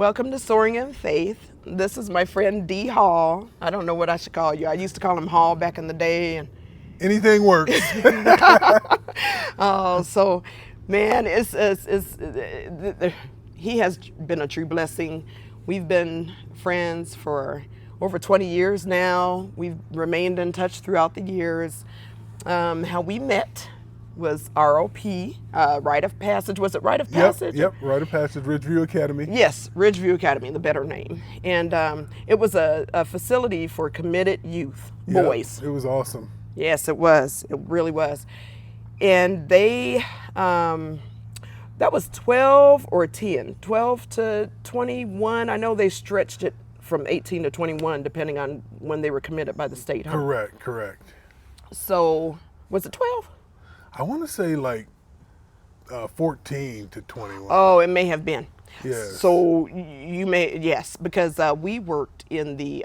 Welcome to Soaring in Faith. This is my friend D. Hall. I don't know what I should call you. I used to call him Hall back in the day. And anything works. So, man, he has been a true blessing. We've been friends for over 20 years now. We've remained in touch throughout the years. How we met was ROP, Rite of Passage. Was it Rite of Passage? Yep, Rite of Passage, Ridgeview Academy. Yes, Ridgeview Academy, the better name. And it was a facility for committed youth, boys. It was awesome. Yes, it was. It really was. And they, that was 12 or 10, 12 to 21. I know they stretched it from 18 to 21, depending on when they were committed by the state. Huh? Correct. So, was it 12? I want to say like 14 to 21. Oh, it may have been. Yes. So you may, yes, because we worked in the,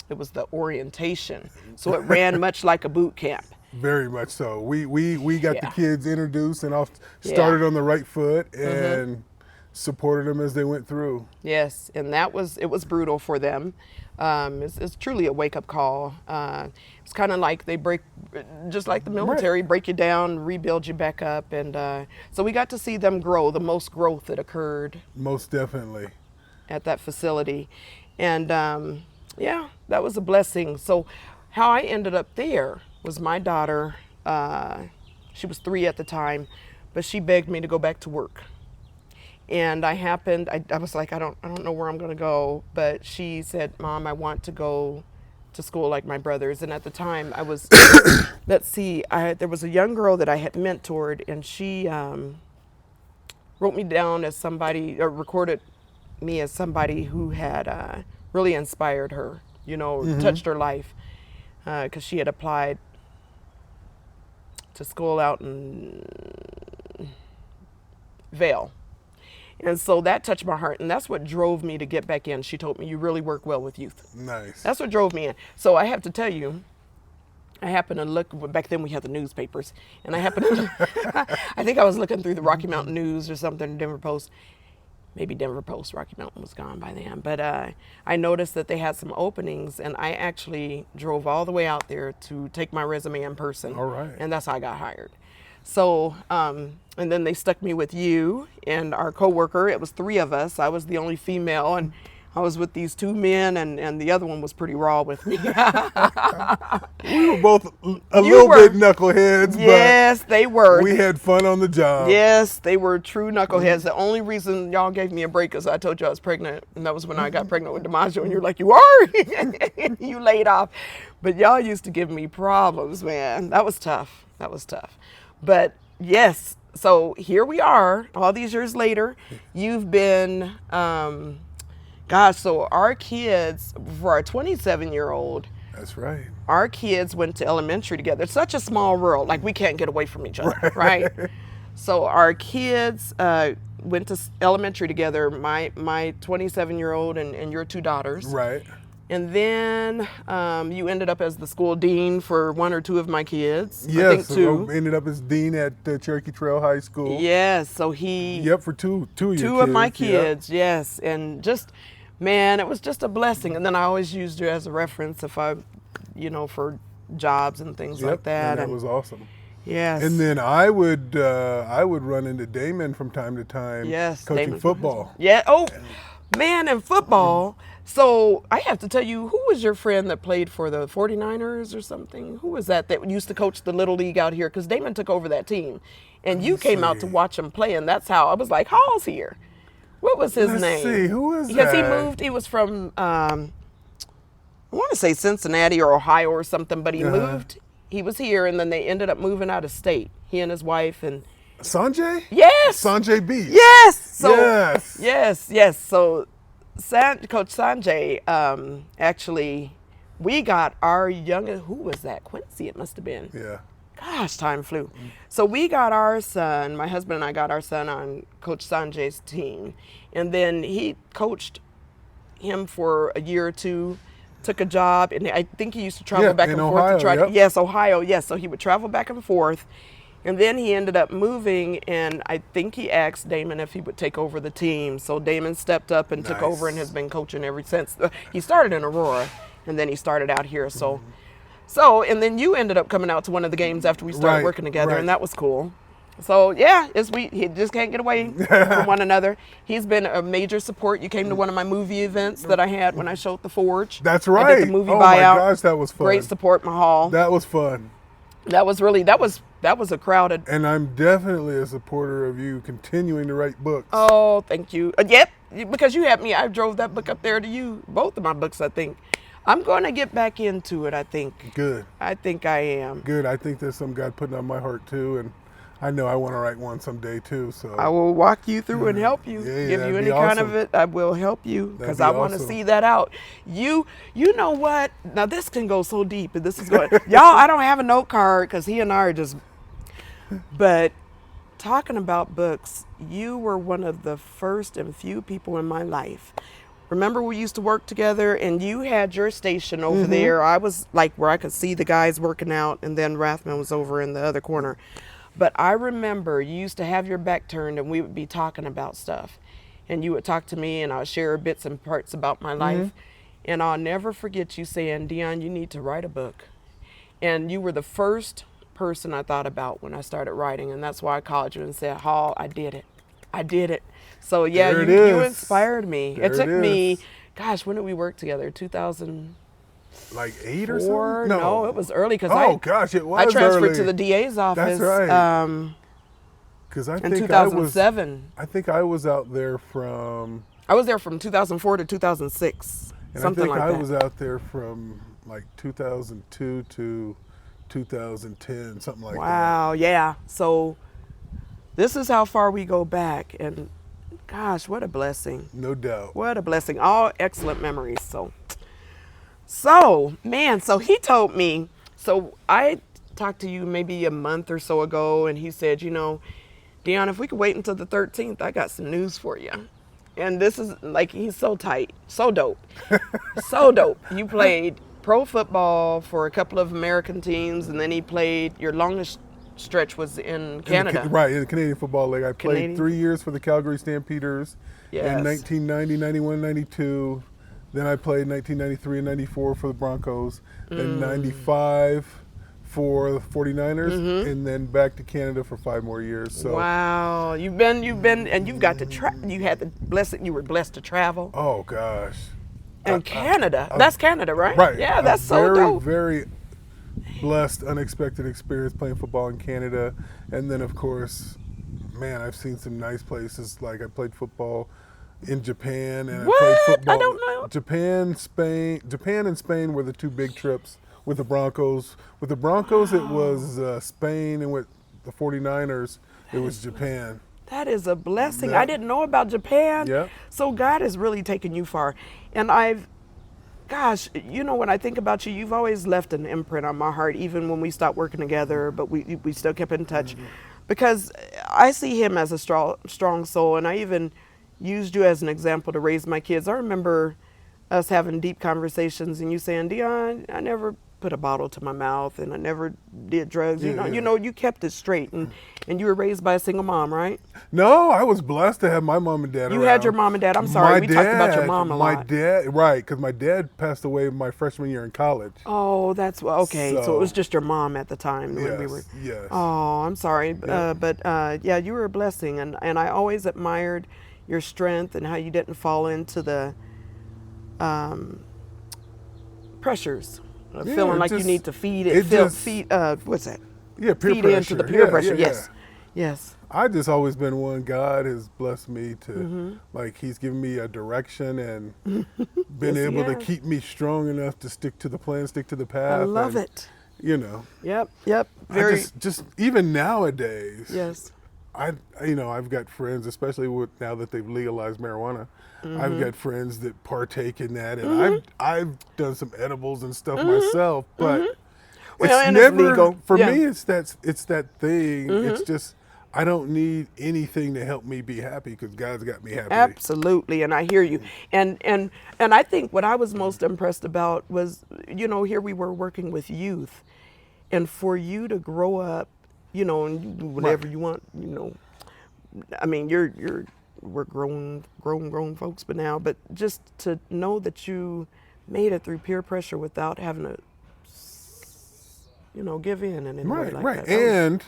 it was the orientation. So it ran much like a boot camp. Very much so. We got the kids introduced and started on the right foot and supported them as they went through. Yes, and it was brutal for them. It's truly a wake-up call. It's kind of like they break, just like the military, break you down, rebuild you back up. And so we got to see them grow, the most growth that occurred. Most definitely. At that facility. And yeah, that was a blessing. So how I ended up there was my daughter, she was 3 at the time, but she begged me to go back to work. And I was like, I don't know where I'm going to go. But she said, Mom, I want to go to school like my brothers. And at the time I was, there was a young girl that I had mentored, and she wrote me down as somebody, or recorded me as somebody who had really inspired her, touched her life. Because she had applied to school out in Vail. And so that touched my heart, and that's what drove me to get back in. She told me, you really work well with youth. Nice. That's what drove me in. So I have to tell you, I happened to look, back then we had the newspapers, and I happened to, I think I was looking through the Rocky Mountain News or something, Denver Post. Maybe Denver Post, Rocky Mountain was gone by then. But I noticed that they had some openings, and I actually drove all the way out there to take my resume in person. All right. And that's how I got hired. So, and then they stuck me with you and our coworker. It was 3 of us. I was the only female, and I was with these 2 men, and the other one was pretty raw with me. We were both a little bit knuckleheads, yes, they were. We had fun on the job. Yes, they were true knuckleheads. The only reason y'all gave me a break is I told you I was pregnant, and that was when I got pregnant with DiMaggio, and you're like, you are? You laid off. But y'all used to give me problems, man. That was tough. But yes, so here we are, all these years later. You've been, so our kids, for our 27-year-old, that's right. Our kids went to elementary together. It's such a small world, like we can't get away from each other, right? So our kids went to elementary together, my 27-year-old and your 2 daughters. Right. And then you ended up as the school dean for 1 or 2 of my kids. Yes, I think 2. I ended up as dean at Cherokee Trail High School. Yes, so he... Yep, for two of my kids, yes. And just, man, it was just a blessing. And then I always used you as a reference if I, for jobs and things like that. And that was awesome. Yes. And then I would run into Damon from time to time. Yes, coaching Damon. Football. Yeah. Oh, man, in football. So I have to tell you, who was your friend that played for the 49ers or something? Who was that used to coach the Little League out here? Because Damon took over that team. And you came out to watch him play, and that's how I was like, Hall's here. What was his name? Let's see, who is that? Because he moved, he was from, I want to say Cincinnati or Ohio or something, but he moved. He was here, and then they ended up moving out of state, he and his wife. And Sanjay? Yes. Sanjay Beach. Yes. So, yes. Yes. So Coach Sanjay, actually, we got our youngest, who was that? Quincy, it must have been. Yeah. Gosh, time flew. So we got our son, my husband and I got our son on Coach Sanjay's team. And then he coached him for a year or 2, took a job, and I think he used to travel back and forth Ohio, to try to, yes, Ohio, yes. So he would travel back and forth. And then he ended up moving, and I think he asked Damon if he would take over the team. So Damon stepped up and took over and has been coaching ever since. He started in Aurora, and then he started out here. So, and then you ended up coming out to one of the games after we started working together, and that was cool. So yeah, he just can't get away from one another. He's been a major support. You came to one of my movie events that I had when I showed The Forge. That's right. I did the movie buyout. My gosh, that was fun. Great support, Mahal. That was fun. That was a crowded. And I'm definitely a supporter of you continuing to write books. Oh, thank you. Yep, because you had me. I drove that book up there to you. Both of my books, I think. I'm going to get back into it, I think. Good. I think I am. Good. I think there's some God putting on my heart too, and I know I want to write one someday too. So I will walk you through and help you. Give you any kind of it. I will help you because I want to see that out. You know what? Now this can go so deep, and this is going. Y'all, I don't have a note card because he and I are just. But talking about books, you were one of the first and few people in my life. Remember we used to work together, and you had your station over there. I was like where I could see the guys working out, and then Rathman was over in the other corner. But I remember you used to have your back turned, and we would be talking about stuff. And you would talk to me, and I would share bits and parts about my life. And I'll never forget you saying, Dion, you need to write a book. And you were the first person I thought about when I started writing. And that's why I called you and said, Hall, I did it. I did it. So yeah, you inspired me. It took me, gosh, when did we work together? 2000. Like 8 or something? No, it was early because it was I transferred early to the DA's office. That's right. Because I think 2007. I think I was out there from. I was there from 2004 to 2006. And something like that. I was out there from like 2002 to 2010, something like that. Wow, yeah. So this is how far we go back, and gosh, what a blessing. No doubt. What a blessing. All excellent memories. So, man, so he told me, so I talked to you maybe a month or so ago, and he said, Dion, if we could wait until the 13th, I got some news for you. And this is like, he's so tight, so dope, so dope. You played pro football for a couple of American teams, and then he played, your longest stretch was in Canada. In the Canadian Football League. I played 3 years for the Calgary Stampeders in 1990, 91, 92. Then I played 1993 and 94 for the Broncos, then 95 for the 49ers, and then back to Canada for 5 more years. So wow, you've been, and you've got to you were blessed to travel. Oh gosh. And Canada, that's Canada, right? Right. Yeah, that's so dope. Very blessed, unexpected experience playing football in Canada, and then of course, man, I've seen some nice places. Like I played football in Japan, and I played football. I don't know. Japan and Spain were the 2 big trips with the Broncos. With the Broncos, it was Spain, and with the 49ers, it was Japan. That is a blessing. I didn't know about Japan. Yeah. So God has really taken you far. And gosh, when I think about you, you've always left an imprint on my heart, even when we stopped working together, but we still kept in touch. Because I see him as a strong soul, and I even used you as an example to raise my kids. I remember us having deep conversations and you saying, Dion, I never put a bottle to my mouth and I never did drugs. You kept it straight, and you were raised by a single mom, right? No, I was blessed to have my mom and dad around. You had your mom and dad. I'm sorry, we talked about your mom a lot. My dad, right, because my dad passed away my freshman year in college. Oh, that's okay. So it was just your mom at the time when we were. Yes. Oh, I'm sorry, yeah. You were a blessing, and I always admired your strength and how you didn't fall into the pressures of feeling like you need to feed what's that? Yeah, peer feed pressure. Into the peer pressure. Yeah. Yes. I just always been one. God has blessed me to, like, He's given me a direction and been able to keep me strong enough to stick to the plan, stick to the path. I love it. Yep. Very. Just even nowadays. Yes. I've got friends, especially now that they've legalized marijuana. I've got friends that partake in that, and I've done some edibles and stuff myself. But it's never legal. For me. It's that thing. It's just I don't need anything to help me be happy because God's got me happy. Absolutely, and I hear you. And I think what I was most impressed about was, here we were working with youth, and for you to grow up you know, and you do whatever you want, you know. I mean, we're grown folks, but now, but just to know that you made it through peer pressure without having to, you know, give in and Right, like right. that. And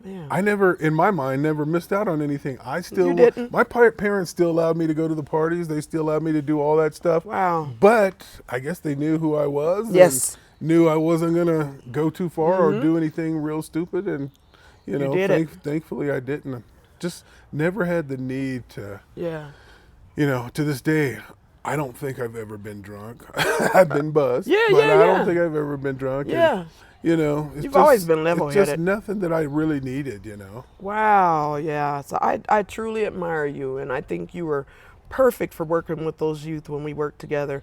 Man. I never, in my mind, never missed out on anything. I still, You didn't? my parents still allowed me to go to the parties. They still allowed me to do all that stuff. Wow. But I guess they knew who I was. Yes. And knew I wasn't going to go too far or do anything real stupid. And, you know, did it. thankfully I didn't. Just never had the need to, Yeah. you know, to this day, I don't think I've ever been drunk. I've been buzzed. Yeah, but yeah, I yeah. don't think I've ever been drunk. Yeah. And, you know, it's You've always been It's just level-headed. nothing that I really needed, you know. Wow, yeah. So I truly admire you, and I think you were perfect for working with those youth when we worked together.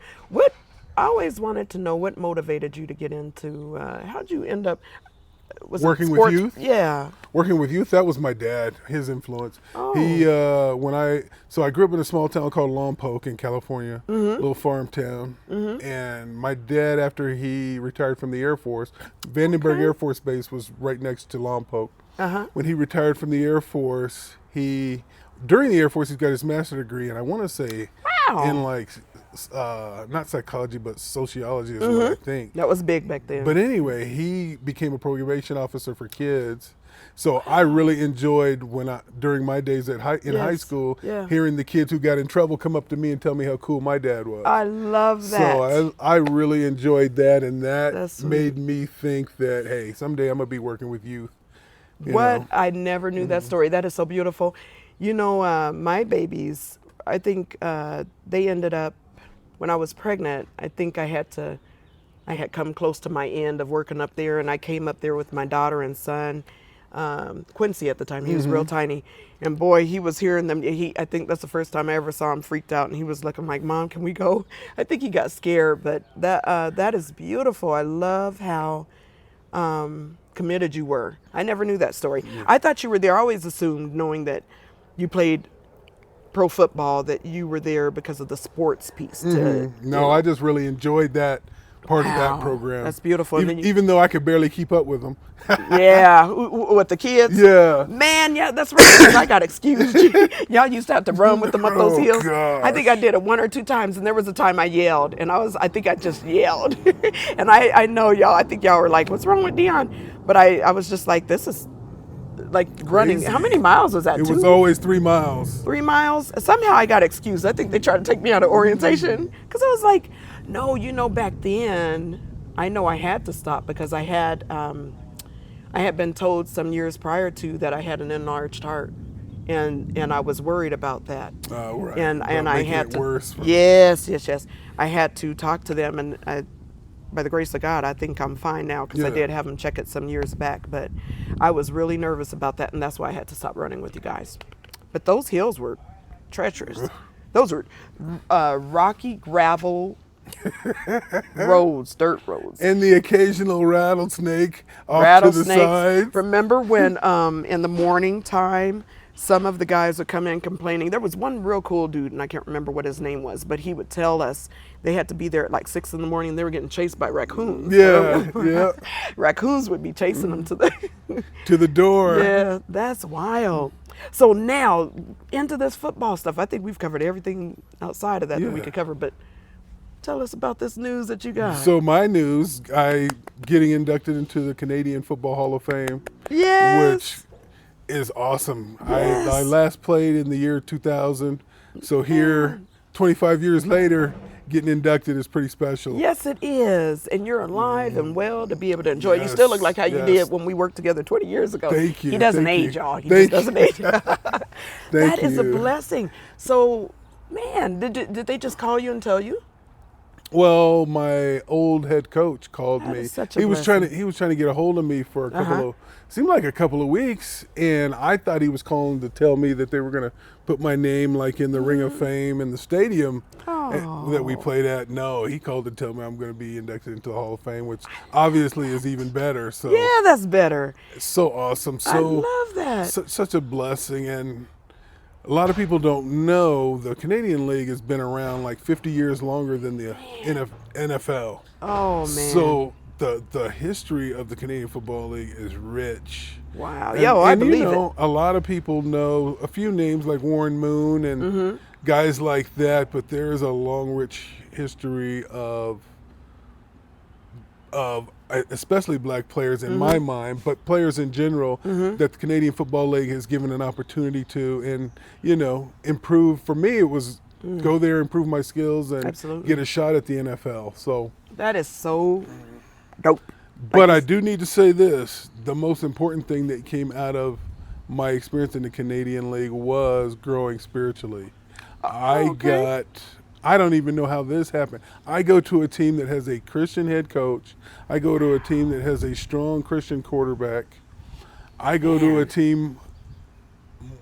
I always wanted to know what motivated you to get into, how'd you end up, was Working it with sports? youth? Yeah. Working with youth, that was my dad, his influence. Oh. He, so I grew up in a small town called Lompoc in California, little farm town. And my dad, after he retired from the Air Force, Vandenberg Air Force Base was right next to Lompoc. When he retired from the Air Force, during the Air Force, he's got his master's degree, and I want to say Wow. in like, not psychology, but sociology is what I think. That was big back then. But anyway, he became a probation officer for kids. So I really enjoyed during my days in high Yes, school, yeah. hearing the kids who got in trouble come up to me and tell me how cool my dad was. I love that. So I really enjoyed that, and that That's sweet. made me think that, hey, someday I'm gonna be working with youth. you What? know. I never knew that story. That is so beautiful. You know, my babies, I think they ended up, when I was pregnant, I think I had come close to my end of working up there, and I came up there with my daughter and son, Quincy at the time. He was real tiny. And boy, he was hearing them. I think that's the first time I ever saw him freaked out, and he was looking like, Mom, can we go? I think he got scared, but that is beautiful. I love how committed you were. I never knew that story. I thought you were there. I always assumed, knowing that you played pro football, that you were there because of the sports piece. No, I just really enjoyed that part of Wow, that program. that's beautiful. And then Even though I could barely keep up with them. Yeah, with the kids. Yeah. Man, yeah, that's right. 'Cause I got excused. Y'all used to have to run with them up those Oh, hills. gosh. I think I did it 1 or 2 times, and there was a time I yelled, and I think I just yelled. And I know y'all, I think y'all were like, what's wrong with Dion? But I was just like, this is like running. Crazy. How many miles was that? It 2? was always 3 miles. 3 miles. Somehow I got excused. I think they tried to take me out of orientation because I was like, no, back then I know I had to stop because I had been told some years prior to that I had an enlarged heart, and I was worried about that. Oh, right. And About I making had it to. worse. Yes. I had to talk to them, and by the grace of God, I think I'm fine now because I Yeah. did have them check it some years back. But I was really nervous about that, and that's why I had to stop running with you guys. But those hills were treacherous. Those were rocky gravel roads, dirt roads. And the occasional rattlesnake off to the side. Remember when in the morning time, some of the guys would come in complaining. There was one real cool dude, and I can't remember what his name was, but he would tell us they had to be there at like 6 in the morning. They were getting chased by raccoons. Yeah. Raccoons would be chasing them to the To the door. Yeah, that's wild. So now into this football stuff. I think we've covered everything outside of that we Yeah. could cover, but tell us about this news that you got. So my news, I getting inducted into the Canadian Football Hall of Fame, Yes. which is awesome. Yes. I last played in the year 2000, so here, 25 years later, getting inducted is pretty special. Yes, it is. And you're alive and well to be able to enjoy it. You still look like how you Yes. did when we worked together 20 years ago. Thank you, He doesn't thank age, you. y'all. He Thank just doesn't age. That is a you. blessing. So, man, did they just call you and tell you? Well, my old head coach called That me. is such a He was trying blessing. to get a hold of me for a couple seemed like a couple of weeks, and I thought he was calling to tell me that they were going to put my name like in the Ring of Fame in the stadium that we played at. No, he called to tell me I'm going to be inducted into the Hall of Fame, which obviously is even better. So Yeah, that's better. it's so awesome. So I love that. such a blessing. And a lot of people don't know the Canadian League has been around like 50 years longer than the NFL. Oh, man. So the history of the Canadian Football League is rich. Wow. And, Yeah, well, I and believe you know, a lot of people know a few names like Warren Moon and guys like that, but there is a long, rich history of especially black players in my mind, but players in general that the Canadian Football League has given an opportunity to, and you know, improve. For me, it was go there, improve my skills, and Absolutely. get a shot at the NFL. So That is so dope. but Like I do need to say this: the most important thing that came out of my experience in the Canadian League was growing spiritually. okay. I don't even know how this happened. I go to a team that has a Christian head coach. I go to a team that has a strong Christian quarterback. I go to a team,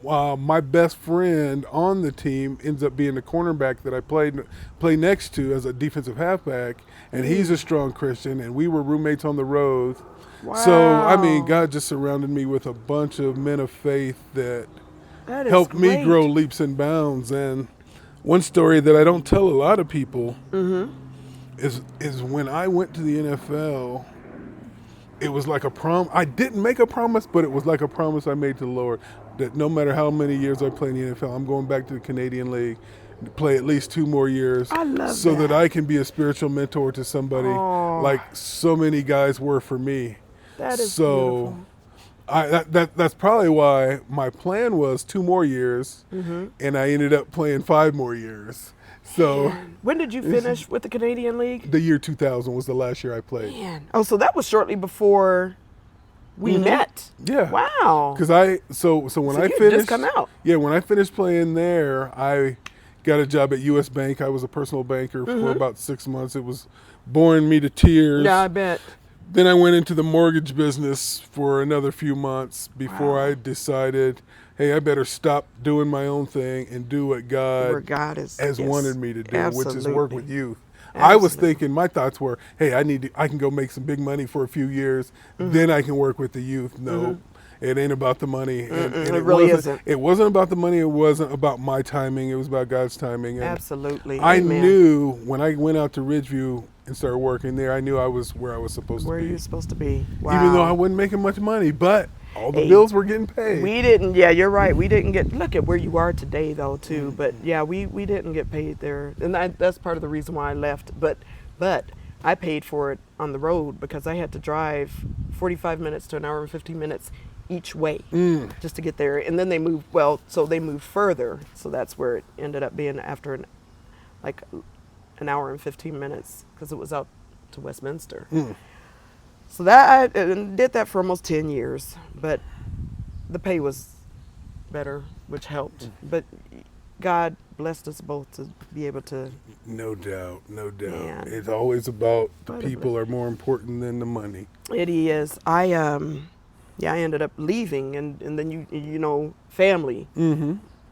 my best friend on the team ends up being the cornerback that I play next to as a defensive halfback, and he's a strong Christian, and we were roommates on the road. Wow. So, I mean, God just surrounded me with a bunch of men of faith that That is helped me great. grow leaps and bounds. And one story that I don't tell a lot of people is when I went to the NFL, it was like a I didn't make a promise, but it was like a promise I made to the Lord that no matter how many years I play in the NFL, I'm going back to the Canadian League to play at least 2 more years I love so that that. I can be a spiritual mentor to somebody Oh. like so many guys were for me. That is So beautiful. that's probably why my plan was 2 more years, and I ended up playing 5 more years. So When did you finish with the Canadian League? the year 2000 was the last year I played. Man. Oh, so that was shortly before we met. Yeah. Wow. Because when So I you had finished, just come out. yeah, when I finished playing there, I got a job at U.S. Bank. I was a personal banker for about 6 months. It was boring me to tears. Yeah, I bet. Then I went into the mortgage business for another few months before Wow. I decided, hey, I better stop doing my own thing and do what Where God God is has yes. wanted me to do, which is work Absolutely. with youth. I was Absolutely. thinking, my thoughts were, hey, I can go make some big money for a few years, then I can work with the youth. No, it ain't about the money. And it really isn't. It wasn't about the money. It wasn't about my timing. It was about God's timing. And Absolutely. I Amen. knew when I went out to Ridgeview and started working there, I knew I was where I was supposed Where to be. you're supposed to be. Wow. Even though I wasn't making much money, but all the Hey, bills were getting paid. We didn't, yeah, you're right. We didn't get, look at where you are today though too. But yeah, we didn't get paid there. And that's part of the reason why I left. But I paid for it on the road because I had to drive 45 minutes to an hour and 15 minutes each way just to get there. And then they moved, they moved further. So that's where it ended up being after an hour and 15 minutes because it was out to Westminster. So that I did that for almost 10 years, but the pay was better, which helped. But God blessed us both to be able to. No doubt, no doubt. Man. It's always about the What a people are more important than the money. It is. I ended up leaving, and then you know family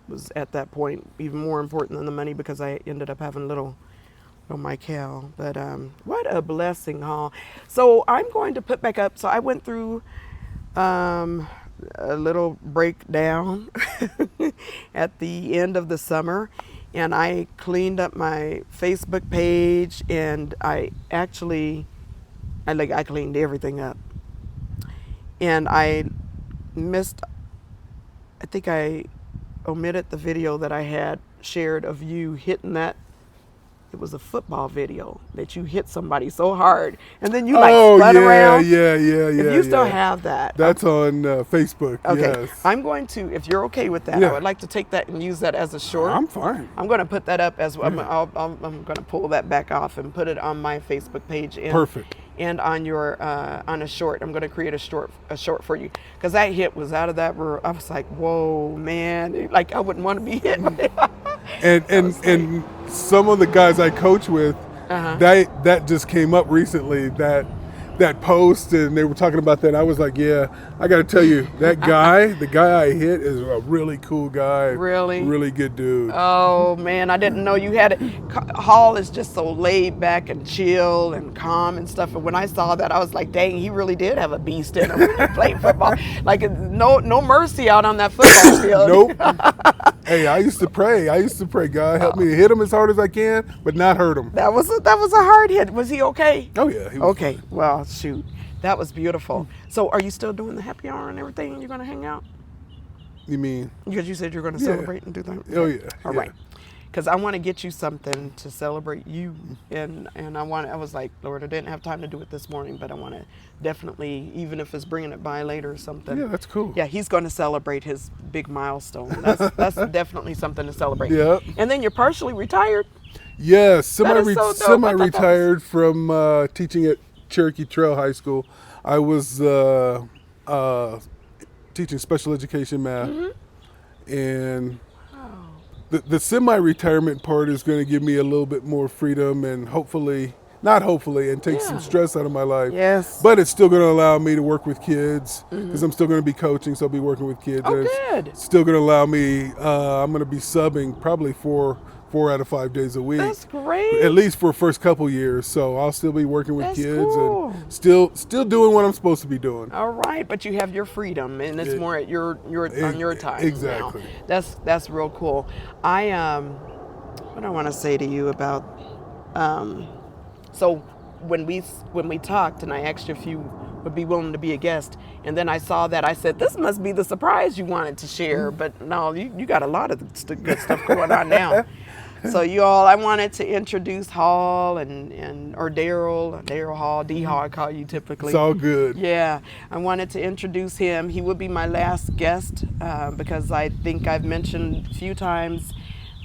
was at that point even more important than the money because I ended up having little Michael. But what a blessing, huh? So I'm going to put back up. So I went through a little breakdown at the end of the summer, and I cleaned up my Facebook page, and I cleaned everything up. And I think I omitted the video that I had shared of you hitting that. It was a football video that you hit somebody so hard, and then you spun around. Yeah. If you still have that, That's on Facebook. okay. Yes. I'm going to, if you're okay with that, Yeah. I would like to take that and use that as a short. I'm fine. I'm going to put that up as well. I'm going to pull that back off and put it on my Facebook page. And, Perfect. And on your on a short, I'm going to create a short for you because that hit was out of that world. I was like, whoa, man! Like I wouldn't want to be hit. And some of the guys I coach with, that just came up recently. That post, and they were talking about that. I was like, yeah, I got to tell you, that guy, the guy I hit, is a really cool guy. Really? Really good dude. Oh man, I didn't know you had it. Hall is just so laid back and chill and calm and stuff. And when I saw that, I was like, dang, he really did have a beast in him when he played football. Like no mercy out on that football field. Nope. Hey, I used to pray. God, help me to hit him as hard as I can, but not hurt him. That was a hard hit. Was he okay? Oh yeah, he was Okay. fine. Well, shoot, that was beautiful. So, are you still doing the happy hour and everything? You're gonna hang out You mean? because you said you're gonna celebrate and do that. Oh yeah. All yeah. right. Because I want to get you something to celebrate you, and I was like, Lord, I didn't have time to do it this morning, but I want to definitely, even if it's bringing it by later or something. Yeah, that's cool. Yeah, he's going to celebrate his big milestone. That's definitely something to celebrate. Yeah. And then you're partially retired. Yes, That is so dope. I thought that semi-retired from teaching at Cherokee Trail High School. I was teaching special education math, and the semi-retirement part is going to give me a little bit more freedom and and take some stress out of my life. Yes. But it's still going to allow me to work with kids because I'm still going to be coaching, so I'll be working with kids. Oh, and good. It's still going to allow me, I'm going to be subbing probably 4 out of 5 days a week. That's great. At least for the first couple years. So I'll still be working with That's kids cool. and still doing what I'm supposed to be doing. All right, but you have your freedom, and it's more at your on your time. Exactly. Now. That's real cool. What I want to say to you about so when we talked and I asked you if you would be willing to be a guest, and then I saw that, I said this must be the surprise you wanted to share, but no, you got a lot of good stuff going on now. So you all, I wanted to introduce Hall or Darryl Hall, D Hall I call you typically. It's all good. Yeah, I wanted to introduce him. He would be my last guest because I think I've mentioned a few times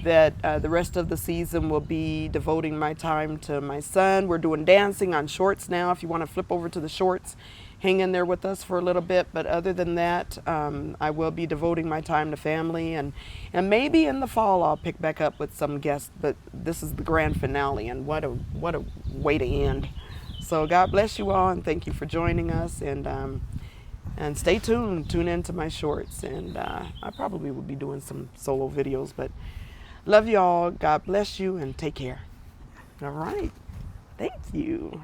that the rest of the season will be devoting my time to my son. We're doing dancing on shorts now. If you want to flip over to the shorts, hang in there with us for a little bit. But other than that, I will be devoting my time to family, and maybe in the fall I'll pick back up with some guests. But this is the grand finale, and what a way to end. So God bless you all, and thank you for joining us. And stay tuned. Tune into my shorts, and I probably will be doing some solo videos, but. Love you all. God bless you and take care. All right. Thank you.